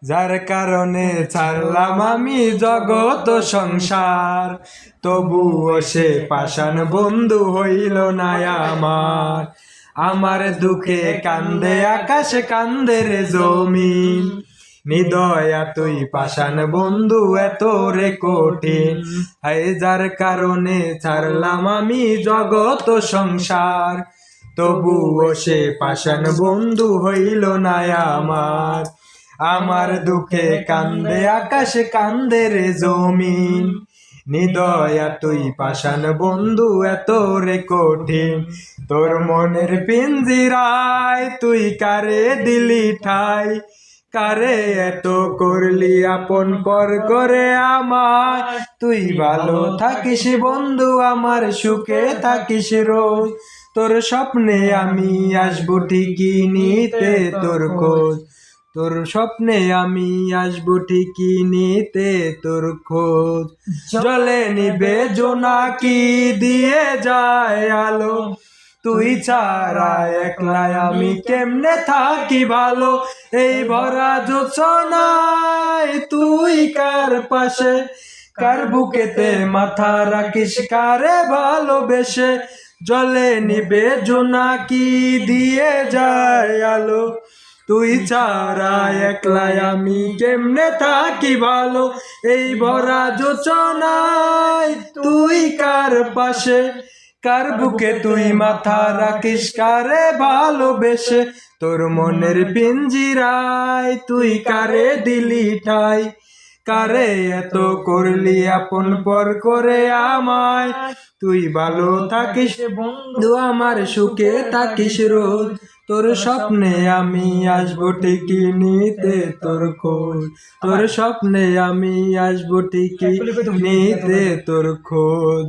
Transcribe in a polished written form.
যার কারণে ছাড়লাম আমি জগত সংসার, তবুও সে পাষাণ বন্ধু হইল না আমার। আমার দুঃখে কান্দে আকাশ, কান্দে রে জমিন, নিদয়া তুই পাষাণ বন্ধু এত রে কঠিন। হায় যার কারণে ছাড়লাম আমি জগত সংসার, তবুও সে পাষাণ বন্ধু হইল না আমার। আমার দুঃখে কান্দে আকাশ, কান্দে রে জমিন, নিদয়া তুই পাষাণ বন্ধু এত রে কঠিন। তোর মনের পিঞ্জিরায় তুই কারে দিলি ঠাই, কারে এত করলি আপন পর করে আমায়। তুই ভালো থাকিস বন্ধু আমার, সুখে থাকিস রোজ, তোর স্বপ্নে আমি আসবো ঠিকই নিতে তোর খোঁজ। তোর স্বপ্নে আমি আসবো ঠিকই নিতে তোর খোঁজ। জলে নিবে জোনাকি দিয়ে যায় আলো, তুই ছাড়া একলা আমি কেমনে থাকি ভালো। এই ভরা জোছনায় তুই কার পাশে, কার বুকেতে মাথা রাখিস কারে ভালোবেসে। জলে নিবে জোনাকি দিয়ে যায় আলো, তুই ছাড়া একলা আমি কেমনে থাকি ভালো। এই ভরা জোছনায় তুই কার পাশে, কার বুকে তুই মাথা রাখিস কারে ভালোবেসে। তোর মনের পিঞ্জিরায় তুই কারে দিলি ঠাই, কারে এত করলি আপন পর করে আমায়। তুই ভালো থাকিস বন্ধু আমার, সুখে থাকিস রোজ, তোর স্বপ্নে আমি আসবো ঠিকই নিতে তোর খোঁজ। তোর স্বপ্নে আমি আসবো ঠিকই নিতে তোর খোঁজ।